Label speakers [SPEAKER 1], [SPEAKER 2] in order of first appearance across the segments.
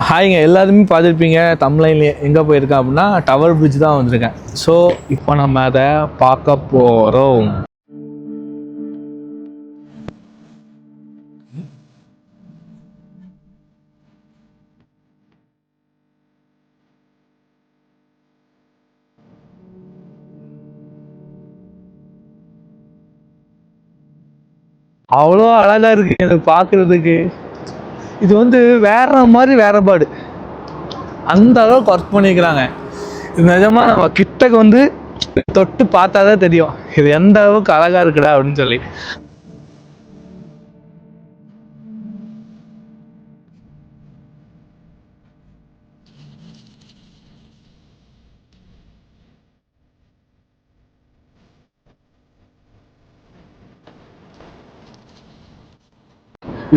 [SPEAKER 1] ஹாய்ங்க, எல்லாருமே பார்த்துருப்பீங்க தமிழ்லைன்லேயே எங்கே போயிருக்கேன் அப்படின்னா டவர் பிரிட்ஜ் தான் வந்திருக்கேன். ஸோ இப்போ நம்ம அதை பார்க்க போகிறோம். அவ்வளோ அழகாக இருக்குது இது பார்க்குறதுக்கு. இது வந்து வேற மாதிரி வேறுபாடு, அந்த அளவுக்கு ஒர்க் பண்ணிக்கிறாங்க. இது நிஜமாக நம்ம கிட்டக்கு வந்து தொட்டு பார்த்தா தான் தெரியும் இது எந்த அளவுக்கு அழகாக இருக்குடா அப்படின்னு சொல்லி.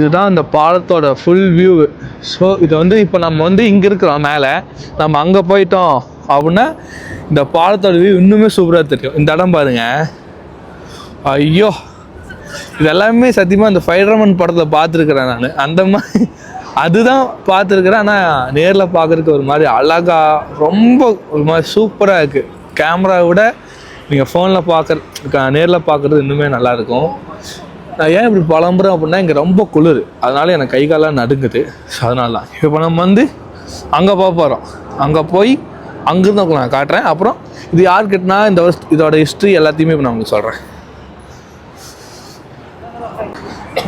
[SPEAKER 1] இதுதான் அந்த பாலத்தோட ஃபுல் வியூ. ஸோ இது வந்து இப்போ நம்ம வந்து இங்கே இருக்கிறோம் மேலே, நம்ம அங்கே போயிட்டோம் அப்படின்னா இந்த பாலத்தோட வியூ இன்னுமே சூப்பராக தெரியும். இந்த இடம் பாருங்க, ஐயோ இது எல்லாமே சத்தியமாக இந்த ஃபைடர்மேன் படத்தில் பார்த்துருக்குறேன் நான். அந்த மாதிரி அதுதான் பார்த்துருக்குறேன். ஆனால் நேரில் பார்க்குறதுக்கு ஒரு மாதிரி அழகாக ரொம்ப ஒரு மாதிரி சூப்பராக இருக்குது. கேமராவை விட நீங்கள் ஃபோனில் நேரில் பார்க்குறது இன்னுமே நல்லாயிருக்கும். நான் ஏன் இப்படி புலம்புறேன் அப்படின்னா இங்கே ரொம்ப குளிர், அதனால எனக்கு கை காலெலாம் நடுங்குது. ஸோ அதனால தான் இப்போ நம்ம வந்து அங்கே போக போகிறோம். அங்கே போய் அங்கேருந்து நான் காட்டுறேன். அப்புறம் இது யார் கிட்டனா இதோட ஹிஸ்ட்ரி எல்லாத்தையுமே இப்போ நான் உங்களுக்கு சொல்கிறேன்.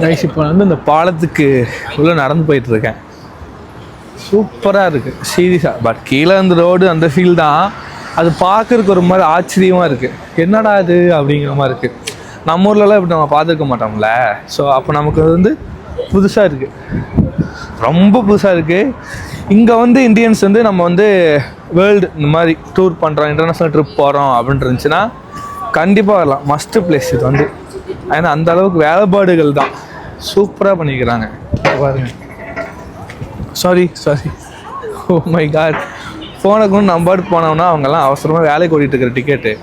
[SPEAKER 1] கைஸ், இப்போ வந்து இந்த பாலத்துக்கு உள்ளே நடந்து போயிட்டுருக்கேன். சூப்பராக இருக்குது சீரியஸாக. பட் கீழே அந்த ரோடு அந்த ஃபீல் தான், அது பார்க்குறதுக்கு ஒரு மாதிரி ஆச்சரியமாக இருக்குது. என்னடா இது அப்படிங்கிற மாதிரி இருக்குது. நம்ம ஊர்லலாம் இப்படி நம்ம பார்த்துருக்க மாட்டோம்ல. ஸோ அப்போ நமக்கு வந்து புதுசாக இருக்குது, ரொம்ப புதுசாக இருக்குது. இங்கே வந்து இந்தியன்ஸ் வந்து நம்ம வந்து வேர்ல்டு இந்த மாதிரி டூர் பண்ணுறோம், இன்டர்நேஷ்னல் ட்ரிப் போகிறோம் அப்படின்ட்டு இருந்துச்சுன்னா கண்டிப்பாக வரலாம். மஸ்ட்டு பிளேஸ் இது வந்து. ஏன்னா அந்த அளவுக்கு வேலைப்பாடுகள் தான் சூப்பராக பண்ணிக்கிறாங்க பாருங்க. சாரி ஓ மை காட், ஃபோனுக்கு வந்து நம்ம பாட்டு போனோம்னா அவங்கெல்லாம் அவசரமாக வேலைக்கு ஓடிட்டு இருக்கிற டிக்கெட்டு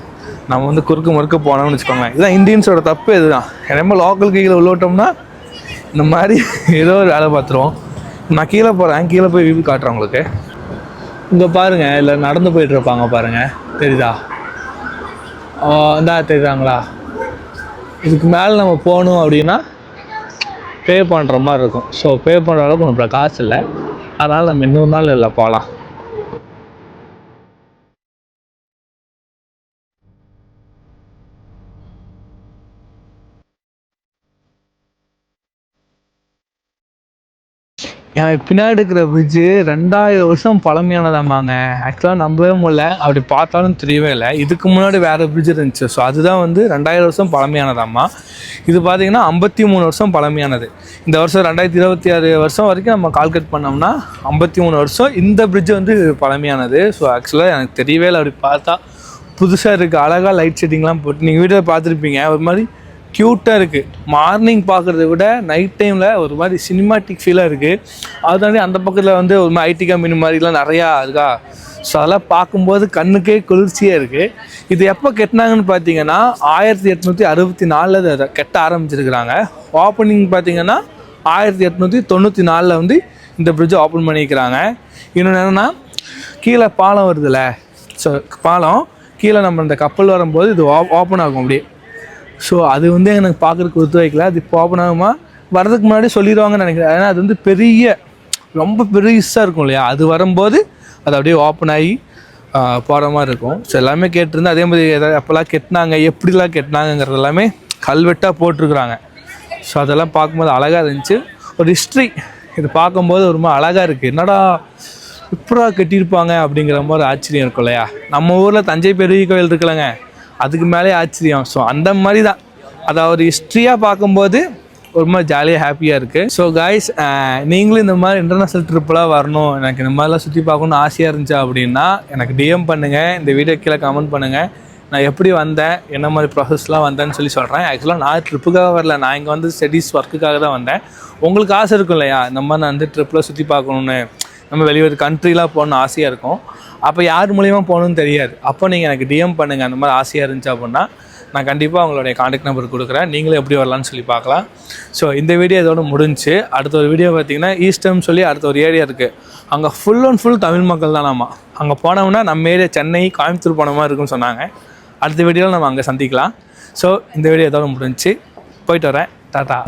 [SPEAKER 1] நம்ம வந்து குறுக்க போனோம்னு வச்சுக்கோங்களேன். இதுதான் இந்தியன்ஸோட தப்பு. இதுதான் நம்ம லோக்கல் கீழே உள்ளோட்டோம்னா இந்த மாதிரி ஏதோ ஒரு வேலை பார்த்துருவோம். நான் கீழே போகிறேன், கீழே போய் வியூ காட்டுறேன் உங்களுக்கு. இங்கே பாருங்கள், இல்லை நடந்து போயிட்டுருப்பாங்க பாருங்கள், தெரியுதா? இந்தா தெரியுதாங்களா? இதுக்கு மேலே நம்ம போகணும் அப்படின்னா பே பண்ணுற மாதிரி இருக்கும். ஸோ பே பண்ணுற அளவுக்கு நம்மளோட காசு இல்லை, அதனால் நம்ம இன்னொரு நாள் இல்லை போகலாம். என் பின்னாடி இருக்கிற பிரிட்ஜு 2000 வருஷம் பழமையானதாமாங்க. ஆக்சுவலாக நம்பவே முடியல, அப்படி பார்த்தாலும் தெரியவே இல்லை. இதுக்கு முன்னாடி வேறு பிரிட்ஜ் இருந்துச்சு. ஸோ அதுதான் வந்து 2000 வருஷம் பழமையானதாம்மா. இது பார்த்திங்கன்னா 53 வருஷம் பழமையானது. இந்த வருஷம் 2026 வருஷம் வரைக்கும் நம்ம கால்குலேட் பண்ணோம்னா 53 வருஷம் இந்த பிரிட்ஜு வந்து பழமையானது. ஸோ ஆக்சுவலாக எனக்கு தெரியவே இல்லை. அப்படி பார்த்தா புதுசாக இருக்குது, அழகாக லைட் செட்டிங்லாம் போட்டு. நீங்கள் வீடியோ பார்த்துருப்பீங்க, ஒரு மாதிரி க்யூட்டாக இருக்குது. மார்னிங் பார்க்குறத விட நைட் டைமில் ஒரு மாதிரி சினிமாட்டிக் ஃபீலாக இருக்குது. அதுதாண்டி அந்த பக்கத்தில் வந்து ஒரு மாதிரி ஐடி கம்பெனி மாதிரிலாம் நிறையா இருக்கா. ஸோ அதெல்லாம் பார்க்கும்போது கண்ணுக்கே குளிர்ச்சியாக இருக்குது. இது எப்போ கெட்டினாங்கன்னு பார்த்தீங்கன்னா 1864 அதை கெட்ட ஆரம்பிச்சிருக்கிறாங்க. ஓப்பனிங் பார்த்தீங்கன்னா 1894 வந்து இந்த பிரிட்ஜை ஓப்பன் பண்ணிக்கிறாங்க. இன்னொன்று என்னென்னா, கீழே பாலம் வருதுல்ல, ஸோ பாலம் கீழே நம்ம இந்த கப்பல் வரும்போது இது ஓப்பன் ஆகும் அப்படியே. ஸோ அது வந்து எனக்கு பார்க்குறதுக்கு ஒத்து வைக்கல. அது இப்போ ஓப்பன் ஆகுமா வர்றதுக்கு முன்னாடி சொல்லிடுவாங்கன்னு நினைக்கிறேன். ஏன்னா அது வந்து ரொம்ப பெருசாக இருக்கும் இல்லையா, அது வரும்போது அது அப்படியே ஓப்பன் ஆகி போகிற மாதிரி இருக்கும். ஸோ எல்லாமே கேட்டிருந்தேன். அதே மாதிரி எதாவது எப்போல்லாம் கெட்டினாங்க, எப்படிலாம் கெட்டினாங்கிறது எல்லாமே கல்வெட்டாக போட்டிருக்குறாங்க. ஸோ அதெல்லாம் பார்க்கும்போது அழகாக இருந்துச்சு. ஒரு ஹிஸ்ட்ரி இது பார்க்கும்போது ஒரு மாதிரி அழகாக இருக்குது. என்னடா இப்படா கட்டியிருப்பாங்க அப்படிங்கிற மாதிரி ஆச்சரியம் இருக்கும் இல்லையா. நம்ம ஊரில் தஞ்சை பெரிய கோயில் இருக்குல்லங்க, அதுக்கு மேலே ஆச்சரியம். ஸோ அந்த மாதிரி தான் அதை ஒரு ஹிஸ்ட்ரியாக பார்க்கும்போது ஒரு மாதிரி ஜாலியாக ஹாப்பியாக இருக்குது. ஸோ காய்ஸ், நீங்களும் இந்த மாதிரி இன்டர்நேஷ்னல் ட்ரிப்பெலாம் வரணும், எனக்கு இந்த மாதிரிலாம் சுற்றி பார்க்கணுன்னு ஆசையாக இருந்துச்சா அப்படின்னா எனக்கு டிஎம் பண்ணுங்கள், இந்த வீடியோ கீழே கமெண்ட் பண்ணுங்கள். நான் எப்படி வந்தேன், என்ன மாதிரி ப்ராசஸ்லாம் வந்தேன்னு சொல்கிறேன். ஆக்சுவலாக நான் ட்ரிப்புக்காக வரல, நான் இங்கே வந்து ஸ்டடீஸ் ஒர்க்குக்காக தான் வந்தேன். உங்களுக்கு ஆசை இருக்கும் இல்லையா, இந்த மாதிரி நான் வந்து ட்ரிப்பில் சுற்றி பார்க்கணுன்னு, நம்ம வெளியூர் கண்ட்ரிலாம் போகணுன்னு ஆசையாக இருக்கும். அப்போ யார் மூலிமா போகணுன்னு தெரியாது. அப்போ நீங்கள் எனக்கு டிஎம் பண்ணுங்கள், அந்த மாதிரி ஆசையாக இருந்துச்சு அப்படின்னா நான் கண்டிப்பாக அவங்களுடைய காண்டாக்ட் நம்பர் கொடுக்குறேன். நீங்களும் எப்படி வரலான்னு சொல்லி பார்க்கலாம். ஸோ இந்த வீடியோ இதோட முடிஞ்சு. அடுத்த ஒரு வீடியோ பார்த்தீங்கன்னா ஈஸ்டர்னு சொல்லி அடுத்த ஒரு ஏரியா இருக்குது. அங்கே ஃபுல் அண்ட் ஃபுல் தமிழ் மக்கள் தானாமா. அங்கே போனோம்னா நம்ம ஏரியா சென்னை கோயம்புத்தூர் போன மாதிரி இருக்குன்னு சொன்னாங்க. அடுத்த வீடியோவில் நம்ம அங்கே சந்திக்கலாம். ஸோ இந்த வீடியோ இதோட முடிஞ்சு. போயிட்டு வரேன். டாட்டா.